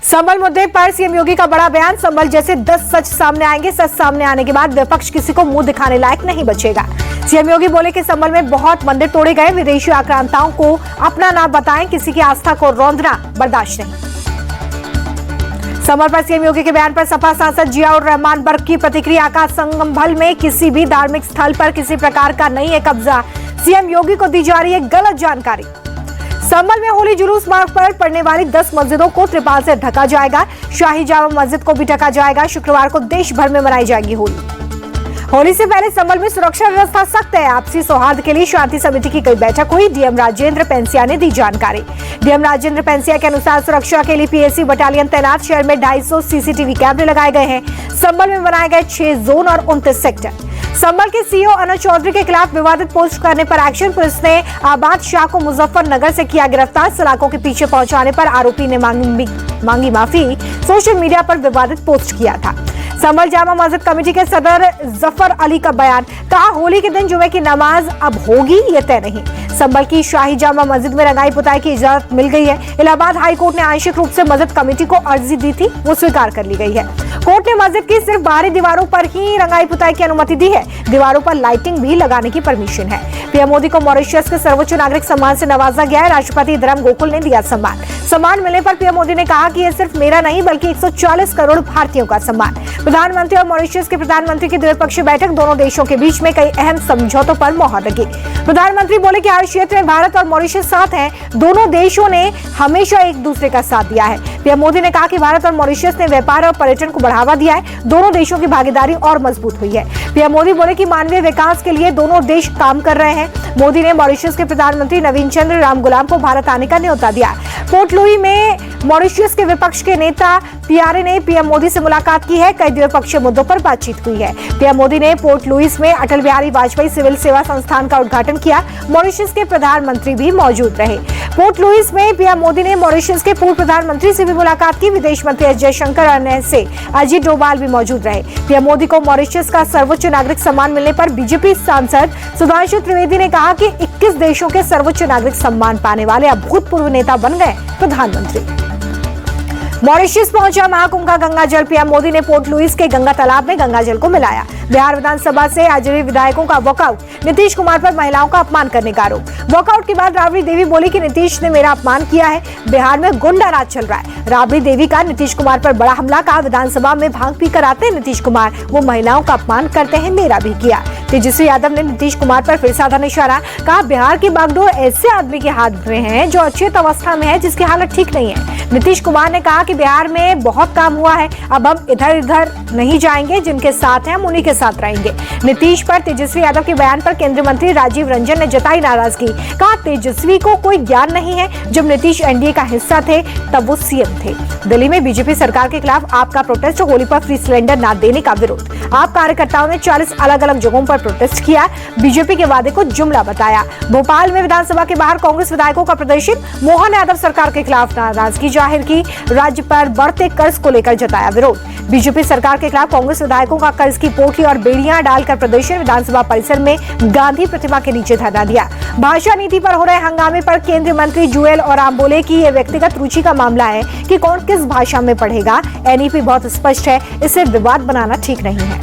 संबल मुद्दे पर सीएम योगी का बड़ा बयान। संबल जैसे 10 सच सामने आएंगे, सच सामने आने के बाद विपक्ष किसी को मुंह दिखाने लायक नहीं बचेगा। सीएम योगी बोले कि संबल में बहुत मंदिर तोड़े गए, विदेशी आक्रांताओं को अपना नाम बताएं, किसी की आस्था को रौंदना बर्दाश्त नहीं। संबल पर सीएम योगी के बयान पर सपा सांसद जियाउर रहमान बर्क की प्रतिक्रिया। का संबल में किसी भी धार्मिक स्थल पर किसी प्रकार का नहीं है कब्जा, सीएम योगी को दी जा रही है गलत जानकारी। संबल में होली जुलूस मार्ग पर पड़ने वाली 10 मस्जिदों को त्रिपाल से ढका जाएगा, शाही जामा मस्जिद को भी ढका जाएगा। शुक्रवार को देश भर में मनाई जाएगी होली से पहले संबल में सुरक्षा व्यवस्था सख्त है। आपसी सौहार्द के लिए शांति समिति की कई बैठक हुई, डीएम राजेंद्र पेंसिया ने दी जानकारी। डीएम राजेंद्र पेंसिया के अनुसार सुरक्षा के लिए पीएसी बटालियन तैनात, शहर में 250 सीसीटीवी कैमरे लगाए गए हैं। संबल में बनाए गए 6 जोन और 29 सेक्टर। संबल के सीईओ अनुज चौधरी के खिलाफ विवादित पोस्ट करने पर एक्शन। पुलिस ने आबाद शाह को मुजफ्फरनगर से किया गिरफ्तार, सलाखों के पीछे पहुंचाने पर आरोपी ने मांगी माफी, सोशल मीडिया पर विवादित पोस्ट किया था। संबल जामा मस्जिद कमेटी के सदर जफर अली का बयान। कहा, होली के दिन जुमे की नमाज अब होगी, ये तय नहीं। संबल की शाही जामा मस्जिद में रंगाई पुताई की इजाजत मिल गई है। इलाहाबाद हाई कोर्ट ने आंशिक रूप से मस्जिद कमेटी को अर्जी दी थी, वो स्वीकार कर ली गई है। कोर्ट ने मस्जिद की सिर्फ बाहरी दीवारों पर ही रंगाई पुताई की अनुमति दी है, दीवारों पर लाइटिंग भी लगाने की परमिशन है। पीएम मोदी को मॉरिशस के सर्वोच्च नागरिक सम्मान से नवाजा गया है, राष्ट्रपति धर्म गोकुल ने दिया सम्मान मिलने पर पीएम मोदी ने कहा कि यह सिर्फ मेरा नहीं बल्कि 140 करोड़ भारतीयों का सम्मान। प्रधानमंत्री और मॉरिशस के प्रधानमंत्री की द्विपक्षीय बैठक, दोनों देशों के बीच में कई अहम समझौतों पर मुहर लगी। प्रधानमंत्री बोले कि हर क्षेत्र में भारत और मॉरिशस साथ हैं, दोनों देशों ने हमेशा एक दूसरे का साथ दिया है। पीएम मोदी ने कहा कि भारत और मॉरिशस ने व्यापार और पर्यटन को बढ़ावा दिया है, दोनों देशों की भागीदारी और मजबूत हुई है। पीएम मोदी बोले कि मानवीय विकास के लिए दोनों देश काम कर रहे हैं। मोदी ने मॉरिशस के प्रधानमंत्री नवीन चंद्र रामगुलाम को भारत आने का न्योता दिया। पोर्ट लुई में मॉरिशस के विपक्ष के नेता पियारे ने पीएम मोदी से मुलाकात की है, कई द्विपक्षीय मुद्दों पर बातचीत हुई है। पीएम मोदी ने पोर्ट लुइस में अटल बिहारी वाजपेयी सिविल सेवा संस्थान का उद्घाटन किया, मॉरिशस के प्रधानमंत्री भी मौजूद रहे। पोर्ट लुइस में पीएम मोदी ने मॉरिशस के पूर्व प्रधानमंत्री से भी मुलाकात की, विदेश मंत्री एस जयशंकर और से अजीत डोभाल भी मौजूद रहे। पीएम मोदी को मॉरिशस का सर्वोच्च नागरिक सम्मान मिलने पर बीजेपी सांसद सुधांशु त्रिवेदी ने कहा कि 21 देशों के सर्वोच्च नागरिक सम्मान पाने वाले अभूतपूर्व नेता बन गए प्रधानमंत्री। मॉरिशस पहुंचा महाकुंभ का गंगा जल, पीएम मोदी ने पोर्ट लुइस के गंगा तालाब में गंगा जल को मिलाया। बिहार विधानसभा से अजय विधायकों का वॉकआउट, नीतीश कुमार पर महिलाओं का अपमान करने का आरोप। वॉकआउट के बाद राबड़ी देवी बोली कि नीतीश ने मेरा अपमान किया है, बिहार में गुंडा राज चल रहा है। राबड़ी देवी का नीतीश कुमार पर बड़ा हमला। कहा, विधानसभा में भांग पीकर आते हैं नीतीश कुमार, वो महिलाओं का अपमान करते हैं, मेरा भी किया। तेजस्वी यादव ने नीतीश कुमार पर फिर साधा निशाना। कहा, बिहार की बागडोर ऐसे आदमी के हाथ में है जो अचेत अवस्था में है, जिसकी हालत ठीक नहीं है। नीतीश कुमार ने कहा कि बिहार में बहुत काम हुआ है, अब हम इधर उधर नहीं जाएंगे, जिनके साथ हैं हम उन्हीं के साथ रहेंगे। नीतीश पर तेजस्वी यादव के बयान पर केंद्रीय मंत्री राजीव रंजन ने जताई नाराजगी। कहा, तेजस्वी को कोई ज्ञान नहीं है, जब नीतीश एनडीए का हिस्सा थे तब वो सीएम थे। दिल्ली में बीजेपी सरकार के खिलाफ आपका प्रोटेस्ट, होली पर फ्री सिलेंडर न देने का विरोध। आप कार्यकर्ताओं ने 40 अलग अलग जगहों पर प्रोटेस्ट किया, बीजेपी के वादे को जुमला बताया। भोपाल में विधानसभा के बाहर कांग्रेस विधायकों का प्रदर्शन, मोहन यादव सरकार के खिलाफ नाराजगी जाहिर की, राज्य पर बढ़ते कर्ज को लेकर जताया विरोध। बीजेपी सरकार के खिलाफ कांग्रेस विधायकों का कर्ज की पोटली और बेड़ियां डालकर प्रदर्शन, विधानसभा परिसर में गांधी प्रतिमा के नीचे धरना दिया। भाषा नीति पर हो रहे हंगामे पर केंद्रीय मंत्री जुएल ओराम बोले कि यह व्यक्तिगत रुचि का मामला है कि कौन किस भाषा में पढ़ेगा, एनईपी बहुत स्पष्ट है, इसे विवाद बनाना ठीक नहीं है।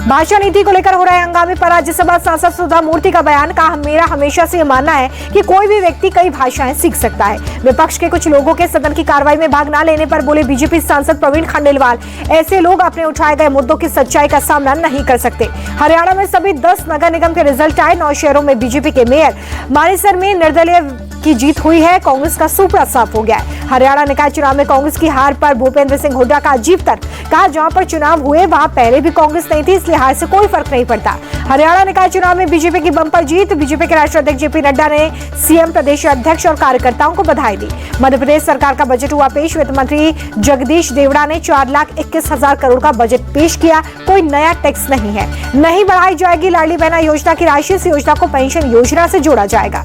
भाषा नीति को लेकर हो रहे हंगामे पर राज्यसभा सांसद सुधा मूर्ति का बयान। कहा, मेरा हमेशा से यह मानना है कि कोई भी व्यक्ति कई भाषाएं सीख सकता है। विपक्ष के कुछ लोगों के सदन की कार्रवाई में भाग न लेने पर बोले बीजेपी सांसद प्रवीण खंडेलवाल, ऐसे लोग अपने उठाए गए मुद्दों की सच्चाई का सामना नहीं कर सकते। हरियाणा में सभी 10 नगर निगम के रिजल्ट आए, 9 शहरों में बीजेपी के मेयर। मानेसर में निर्दलीय की जीत हुई है, कांग्रेस का सुपड़ा साफ हो गया है। हरियाणा निकाय चुनाव में कांग्रेस की हार पर भूपेंद्र सिंह हुड्डा का अजीब तर्क। कहा, जहां पर चुनाव हुए वहां पहले भी कांग्रेस नहीं थी, इसलिए हार से कोई फर्क नहीं पड़ता। हरियाणा निकाय चुनाव में बीजेपी की बम्पर जीत, बीजेपी के राष्ट्रीय अध्यक्ष जेपी नड्डा ने सीएम, प्रदेश अध्यक्ष और कार्यकर्ताओं को बधाई दी। मध्य प्रदेश सरकार का बजट हुआ पेश, वित्त मंत्री जगदीश देवड़ा ने 4,21,000 करोड़ का बजट पेश किया। कोई नया टैक्स नहीं है, नहीं बढ़ाई जाएगी लाडली बहना योजना की राशि, इस योजना को पेंशन योजना से जोड़ा जाएगा।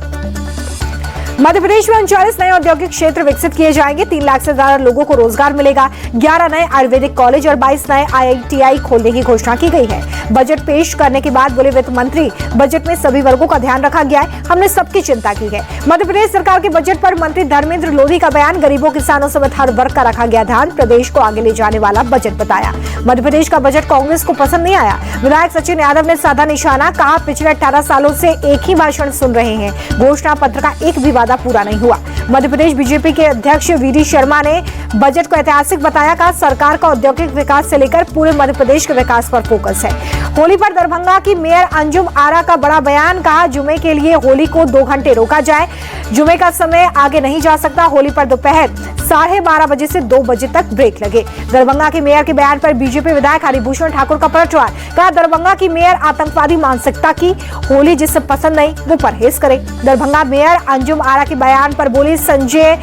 मध्य प्रदेश में 39 नए औद्योगिक क्षेत्र विकसित किए जाएंगे। 3 लाख से ज्यादा लोगों को रोजगार मिलेगा। 11 नए आयुर्वेदिक कॉलेज और 22 नए IITI खोलने की घोषणा की गई है। बजट पेश करने के बाद बोले वित्त मंत्री, बजट में सभी वर्गों का ध्यान रखा गया है, हमने सबकी चिंता की है। मध्य प्रदेश सरकार के बजट पर मंत्री धर्मेंद्र लोधी का बयान, गरीबों किसानों समेत हर वर्ग का रखा गया ध्यान, प्रदेश को आगे ले जाने वाला बजट बताया। मध्य प्रदेश का बजट कांग्रेस को पसंद नहीं आया। विधायक सचिन यादव ने साधा निशाना, कहा पिछले 18 सालों से एक ही भाषण सुन रहे हैं, घोषणा पत्र का एक भी वादा पूरा नहीं हुआ। मध्य प्रदेश बीजेपी के अध्यक्ष VD शर्मा ने बजट को ऐतिहासिक बताया, कहा सरकार का औद्योगिक विकास से लेकर पूरे मध्य प्रदेश के विकास पर फोकस है। होली पर दरभंगा की मेयर अंजुम आरा का बड़ा बयान, कहा जुमे के लिए होली को 2 घंटे रोका जाए, जुमे का समय आगे नहीं जा सकता। होली पर दोपहर 12:30 बजे से 2 बजे तक ब्रेक लगे। दरभंगा के मेयर के बयान पर बीजेपी विधायक हरिभूषण ठाकुर का पलटवार, कहा दरभंगा की मेयर आतंकवादी मानसिकता की, होली जिसे पसंद नहीं वो परहेज करे। दरभंगा मेयर अंजुम आरा के बयान पर बोली संजय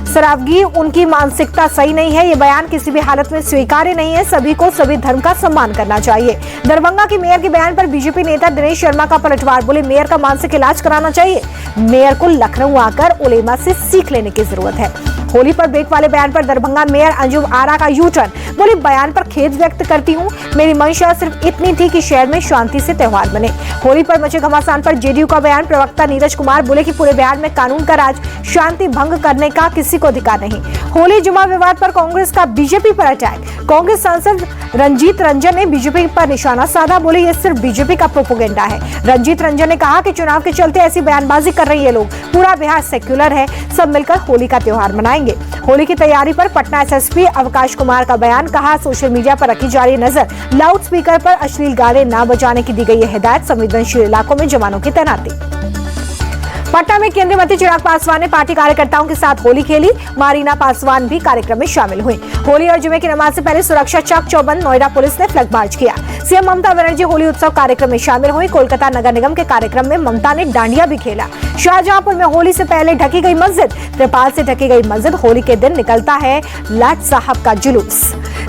सरावगी, उनकी मानसिकता सही नहीं है, ये बयान किसी भी हालत में स्वीकार्य नहीं है, सभी को सभी धर्म का सम्मान करना चाहिए। दरभंगा के मेयर के बयान पर बीजेपी नेता दिनेश शर्मा का पलटवार, बोले मेयर का मानसिक इलाज कराना चाहिए, मेयर को लखनऊ आकर उलेमा से सीख लेने की जरूरत है। होली पर ब्रेक वाले बयान पर दरभंगा मेयर अंजुम आरा का यूटर्न, बोली बयान पर खेद व्यक्त करती हूँ, मेरी मंशा सिर्फ इतनी थी कि शहर में शांति से त्योहार बने। होली पर मचे घमासान पर जेडीयू का बयान, प्रवक्ता नीरज कुमार बोले कि पूरे बयान में कानून का राज, शांति भंग करने का किसी को अधिकार नहीं। होली जुमा विवाद पर कांग्रेस का बीजेपी पर अटैक, कांग्रेस सांसद रंजीत रंजन ने बीजेपी पर निशाना साधा, बोले ये सिर्फ बीजेपी का प्रोपेगेंडा है। रंजीत रंजन ने कहा कि चुनाव के चलते ऐसी बयानबाजी कर रही है लोग, पूरा बिहार सेक्युलर है, सब मिलकर होली का त्योहार मनाएंगे। होली की तैयारी पर पटना SSP अवकाश कुमार का बयान, कहा सोशल मीडिया पर रखी जा रही नजर, लाउड स्पीकर पर अश्लील गाने न बजाने की दी गई है हिदायत, संवेदनशील इलाकों में जवानों की तैनाती। पटना में केंद्रीय मंत्री चिराग पासवान ने पार्टी कार्यकर्ताओं के साथ होली खेली। मारीना पासवान भी कार्यक्रम में शामिल हुई। होली और जुमे की नमाज से पहले सुरक्षा चक चौबंद, नोएडा पुलिस ने फ्लैग मार्च किया। सीएम ममता बनर्जी होली उत्सव कार्यक्रम में शामिल हुई। कोलकाता नगर निगम के कार्यक्रम में ममता ने डांडिया भी खेला। शाहजहांपुर में होली से पहले ढकी गई मस्जिद, त्रिपाल से ढकी गई मस्जिद, होली के दिन निकलता है लाट साहब का जुलूस।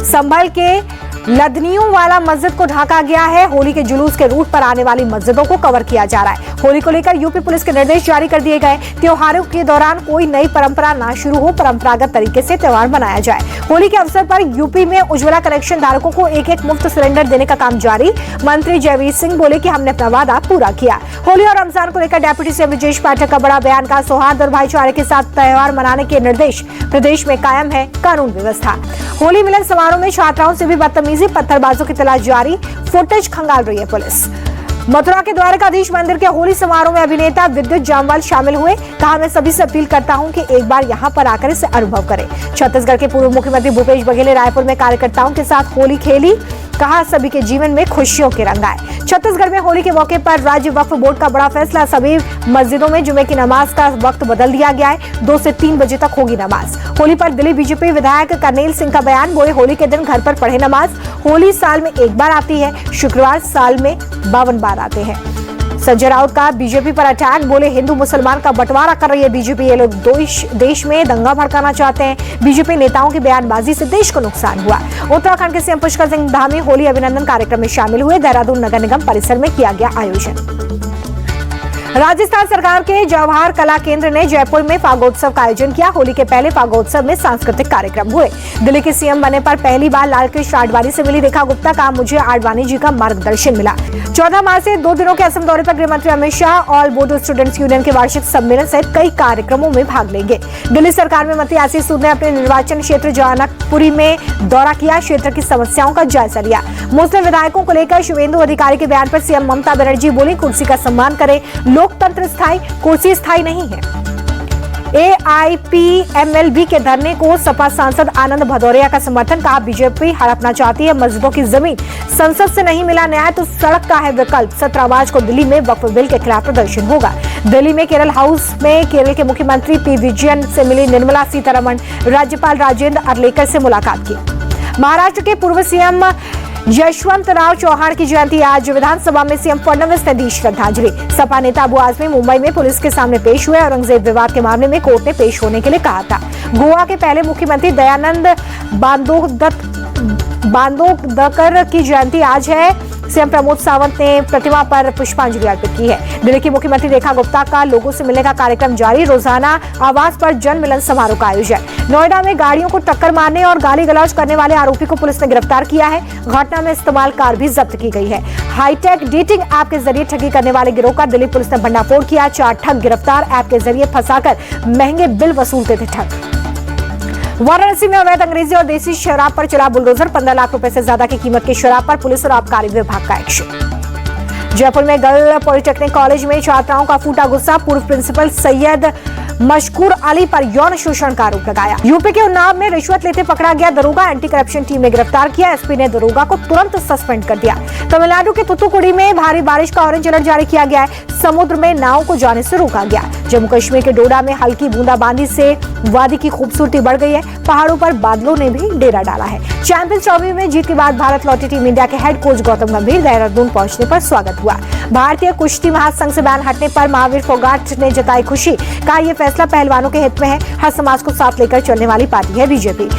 संभल के लदनियों वाला मस्जिद को ढका गया है। होली के जुलूस के रूट पर आने वाली मस्जिदों को कवर किया जा रहा है। होली को लेकर यूपी पुलिस के निर्देश जारी कर दिए गए। त्योहारों के दौरान कोई नई परंपरा ना शुरू हो, परंपरागत तरीके से त्योहार मनाया जाए। होली के अवसर पर यूपी में उज्ज्वला कनेक्शन धारकों को 1-1 मुफ्त सिलेंडर देने का काम जारी। मंत्री जयवीर सिंह बोले कि हमने अपना वादा पूरा किया। होली और रमजान को लेकर डेप्यूटी सीएम ब्रजेश पाठक का बड़ा बयान, का सौहार्द और भाईचारे के साथ त्योहार मनाने के निर्देश, प्रदेश में कायम है कानून व्यवस्था। होली मिलन समारोह में छात्राओं से भी बदतमीजी, पत्थरबाजों की तलाश जारी, फुटेज खंगाल रही है पुलिस। मथुरा के द्वारकाधीश मंदिर के होली समारोह में अभिनेता विद्युत जामवाल शामिल हुए। कहा मैं सभी से अपील करता हूं कि एक बार यहां पर आकर इसे अनुभव करें। छत्तीसगढ़ के पूर्व मुख्यमंत्री भूपेश बघेल ने रायपुर में कार्यकर्ताओं के साथ होली खेली। कहा सभी के जीवन में खुशियों के रंग आए। छत्तीसगढ़ में होली के मौके पर राज्य वक्फ बोर्ड का बड़ा फैसला, सभी मस्जिदों में जुमे की नमाज का वक्त बदल दिया गया है। 2 से 3 बजे तक होगी नमाज। होली पर दिल्ली बीजेपी विधायक करनेल सिंह का बयान, बोले होली के दिन घर पर पढ़े नमाज। होली साल में एक बार आती है, शुक्रवार साल में 52 बार आते हैं। संजय राउत का बीजेपी पर अटैक, बोले हिंदू मुसलमान का बंटवारा कर रही है बीजेपी, ये लोग देश में दंगा भड़काना चाहते हैं। बीजेपी नेताओं की बयानबाजी से देश को नुकसान हुआ। उत्तराखंड के सीएम पुष्कर सिंह धामी होली अभिनंदन कार्यक्रम में शामिल हुए। देहरादून नगर निगम परिसर में किया गया आयोजन। राजस्थान सरकार के जवाहर कला केंद्र ने जयपुर में फागोत्सव का आयोजन किया। होली के पहले फागोत्सव में सांस्कृतिक कार्यक्रम हुए। दिल्ली के सीएम बनने पर पहली बार लालकृष्ण आडवाणी से मिली रेखा गुप्ता, का मुझे आडवाणी जी का मार्गदर्शन मिला। 14 मार्च से 2 दिनों के असम दौरे पर गृह मंत्री Amit Shah all Bodo students union के वार्षिक सम्मेलन सहित कई कार्यक्रमों में भाग लेंगे। दिल्ली सरकार में मंत्री आशीष सूद ने अपने निर्वाचन क्षेत्र जानकपुरी में दौरा किया, क्षेत्र की समस्याओं का जायजा लिया। मुस्लिम विधायकों को लेकर शुभेंदु अधिकारी के बयान पर सीएम ममता बनर्जी बोली, कुर्सी का सम्मान करें, लोकतंत्र स्थायी, कुर्सी स्थायी नहीं है। AIPMLB के धरने को सपा सांसद आनंद भदौरिया का समर्थन, कहा बीजेपी हड़पना चाहती है मस्जिदों की जमीन, संसद से नहीं मिला न्याय तो सड़क का है विकल्प। 17 मार्च को दिल्ली में वक्फ बिल के खिलाफ प्रदर्शन होगा। दिल्ली में केरल हाउस में केरल के मुख्यमंत्री P विजयन से मिली निर्मला सीतारमण, राज्यपाल राजेंद्र अर्लेकर से मुलाकात की। महाराष्ट्र के पूर्व सीएम यशवंतराव चौहान की जयंती आज, विधानसभा में सीएम फडणवीस ने दी श्रद्धांजलि। सपा नेता अबू आजमी मुंबई में पुलिस के सामने पेश हुए। औरंगजेब विवाद के मामले में कोर्ट ने पेश होने के लिए कहा था। गोवा के पहले मुख्यमंत्री दयानंद बांदोदकर की जयंती आज है। सीएम प्रमोद सावंत ने प्रतिमा पर पुष्पांजलि अर्पित की है। दिल्ली की मुख्यमंत्री रेखा गुप्ता का लोगों से मिलने का कार्यक्रम जारी। रोजाना आवास पर जन मिलन समारोह का आयोजन। नोएडा में गाड़ियों को टक्कर मारने और गाली गलौज करने वाले आरोपी को पुलिस ने गिरफ्तार किया है। घटना में इस्तेमाल कार भी जब्त की गई है। हाईटेक डेटिंग ऐप के जरिए ठगी करने वाले गिरोह का दिल्ली पुलिस ने भंडाफोड़ किया। 4 ठग गिरफ्तार। ऐप के जरिए फंसाकर महंगे बिल वसूलते थे ठग। वाराणसी में अवैध अंग्रेजी और देसी शराब पर चला बुलडोजर। 15 लाख रुपए से ज्यादा की कीमत की शराब पर पुलिस और आबकारी विभाग का एक्शन। जयपुर में गर्ल पॉलिटेक्निक कॉलेज में छात्राओं का फूटा गुस्सा। पूर्व प्रिंसिपल सैयद मशकूर अली पर यौन शोषण का आरोप लगाया। यूपी के उन्नाव में रिश्वत लेते पकड़ा गया दरोगा। एंटी करप्शन टीम ने गिरफ्तार किया। एसपी ने दरोगा को तुरंत सस्पेंड कर दिया। तमिलनाडु के तुतुकुड़ी में भारी बारिश का ऑरेंज अलर्ट जारी किया गया है। समुद्र में नाव को जाने से रोका गया। जम्मू कश्मीर के डोडा में हल्की बूंदाबांदी से वादी की खूबसूरती बढ़ गई है। पहाड़ों पर बादलों ने भी डेरा डाला है। चैंपियंस ट्रॉफी में जीत के बाद भारत लौटी टीम इंडिया के हेड कोच गौतम गंभीर देहरादून पहुंचने पर स्वागत हुआ। भारतीय कुश्ती महासंघ से बैन हटने पर महावीर फोगाट ने जताई खुशी। कहा यह फैसला पहलवानों के हित में है। हर समाज को साथ लेकर चलने वाली पार्टी है बीजेपी।